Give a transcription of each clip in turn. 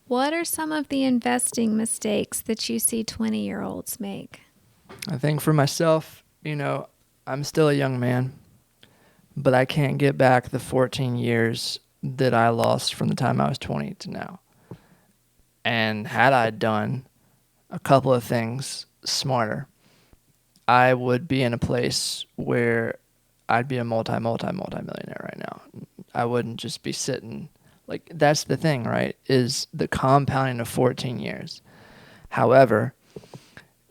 What are some of the investing mistakes that you see 20-year-olds make? I think for myself, I'm still a young man, but I can't get back the 14 years that I lost from the time I was 20 to now. And had I done a couple of things smarter, I would be in a place where I'd be a multi millionaire right now. I wouldn't just be sitting like that's the thing, right? Is the compounding of 14 years. However,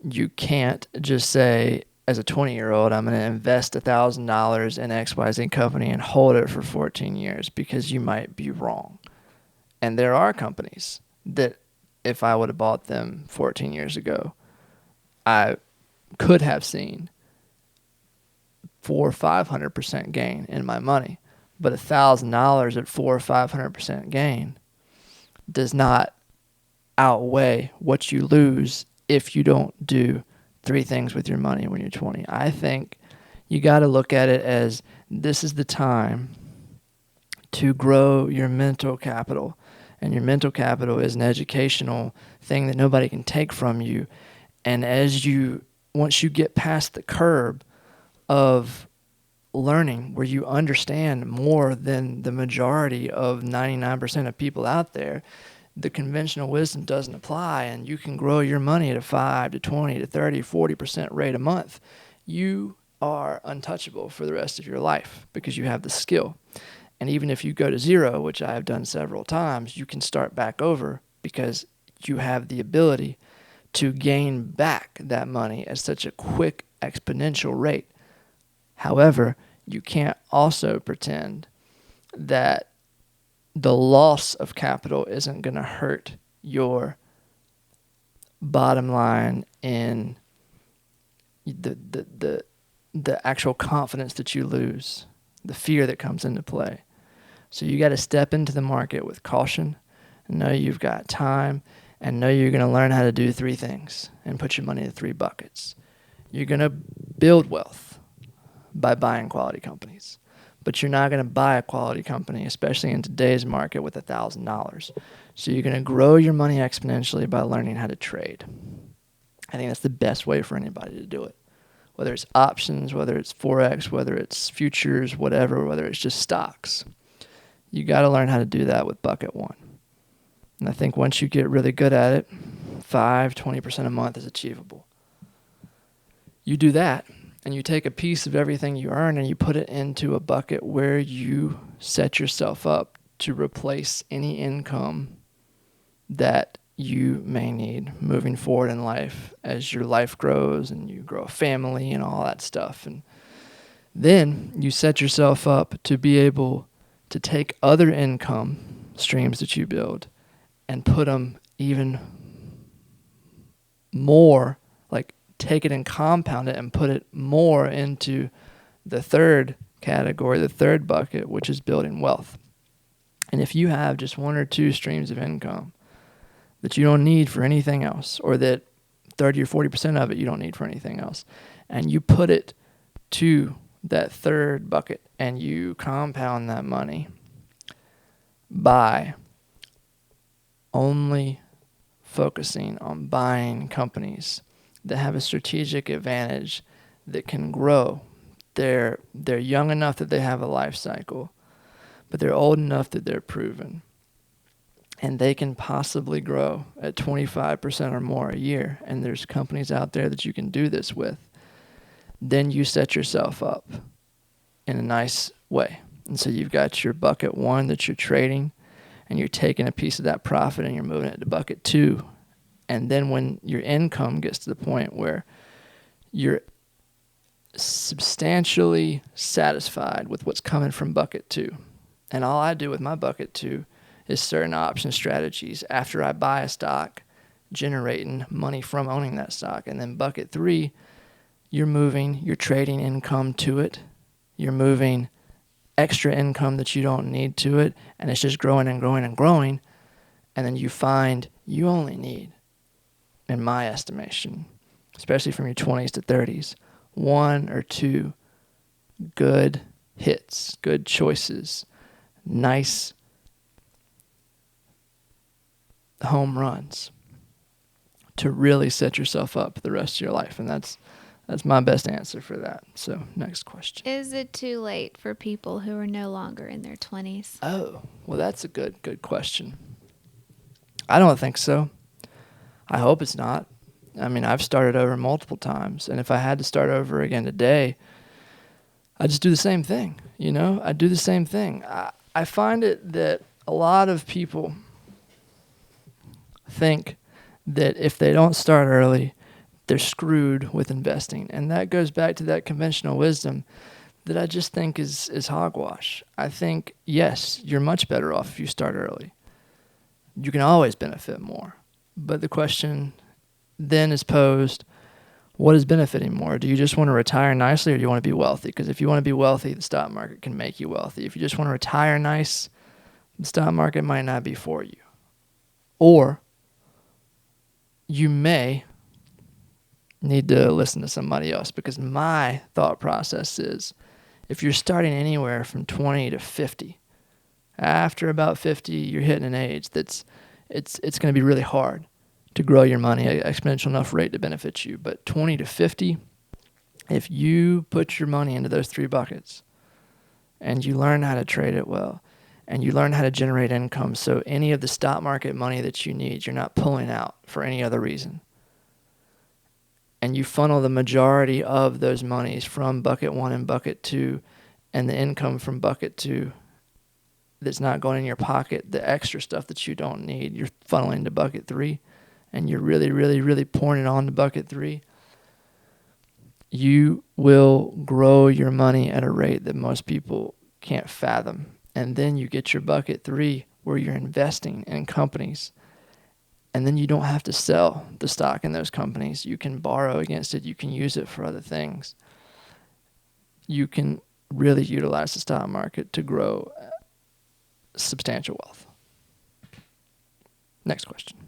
you can't just say as a 20-year-old, I'm going to invest $1,000 in XYZ company and hold it for 14 years because you might be wrong. And there are companies that if I would have bought them 14 years ago, I could have seen 400 or 500% gain in my money. But $1,000 at 400 or 500% gain does not outweigh what you lose if you don't do three things with your money when you're 20. I think you got to look at it as this is the time to grow your mental capital. And your mental capital is an educational thing that nobody can take from you. And once you get past the curb of learning where you understand more than the majority of 99% of people out there, the conventional wisdom doesn't apply, and you can grow your money at a 5 to 20 to 30, 40% rate a month. You are untouchable for the rest of your life because you have the skill. And even if you go to zero, which I have done several times, you can start back over because you have the ability to gain back that money at such a quick exponential rate. However, you can't also pretend that the loss of capital isn't going to hurt your bottom line in the actual confidence that you lose, the fear that comes into play. So you got to step into the market with caution, know you've got time, and know you're going to learn how to do three things and put your money in three buckets. You're going to build wealth by buying quality companies. But you're not going to buy a quality company, especially in today's market, with $1,000. So you're going to grow your money exponentially by learning how to trade. I think that's the best way for anybody to do it. Whether it's options, whether it's Forex, whether it's futures, whatever, whether it's just stocks. You got to learn how to do that with bucket one. And I think once you get really good at it, 20% a month is achievable. You do that, and you take a piece of everything you earn and you put it into a bucket where you set yourself up to replace any income that you may need moving forward in life as your life grows and you grow a family and all that stuff. And then you set yourself up to be able to take other income streams that you build and put them even more, like take it and compound it and put it more into the third category, the third bucket, which is building wealth. And if you have just one or two streams of income that you don't need for anything else, or that 30 or 40% of it you don't need for anything else, and you put it to that third bucket and you compound that money by only focusing on buying companies that have a strategic advantage that can grow. They're young enough that they have a life cycle, but they're old enough that they're proven. And they can possibly grow at 25% or more a year. And there's companies out there that you can do this with. Then you set yourself up in a nice way. And so you've got your bucket one that you're trading, and you're taking a piece of that profit and you're moving it to bucket two. And then when your income gets to the point where you're substantially satisfied with what's coming from bucket two, and all I do with my bucket two is certain option strategies after I buy a stock, generating money from owning that stock. And then bucket three, you're trading income to it. You're moving extra income that you don't need to it, and it's just growing and growing and growing. And then you find you only need, in my estimation, especially from your 20s to 30s, one or two good hits, good choices, nice home runs to really set yourself up the rest of your life. And that's my best answer for that. So next question. Is it too late for people who are no longer in their 20s? Oh, well, that's a good question. I don't think so. I hope it's not. I mean, I've started over multiple times, and if I had to start over again today, I just do the same thing. I do the same thing. I find it that a lot of people think that if they don't start early, they're screwed with investing. And that goes back to that conventional wisdom that I just think is hogwash. I think, yes, you're much better off if you start early. You can always benefit more. But the question then is posed, what is benefiting more? Do you just want to retire nicely, or do you want to be wealthy? Because if you want to be wealthy, the stock market can make you wealthy. If you just want to retire nice, the stock market might not be for you. Or you may need to listen to somebody else, because my thought process is, if you're starting anywhere from 20 to 50, after about 50, you're hitting an age that's it's going to be really hard to grow your money at an exponential enough rate to benefit you. But 20 to 50, if you put your money into those three buckets and you learn how to trade it well and you learn how to generate income, so any of the stock market money that you need, you're not pulling out for any other reason, and you funnel the majority of those monies from bucket 1 and bucket 2, and the income from bucket 2 that's not going in your pocket, the extra stuff that you don't need, you're funneling to bucket 3, and you're really, really, really pouring it on to bucket 3, you will grow your money at a rate that most people can't fathom. And then you get your bucket 3 where you're investing in companies, and then you don't have to sell the stock in those companies. You can borrow against it. You can use it for other things. You can really utilize the stock market to grow substantial wealth. Next question.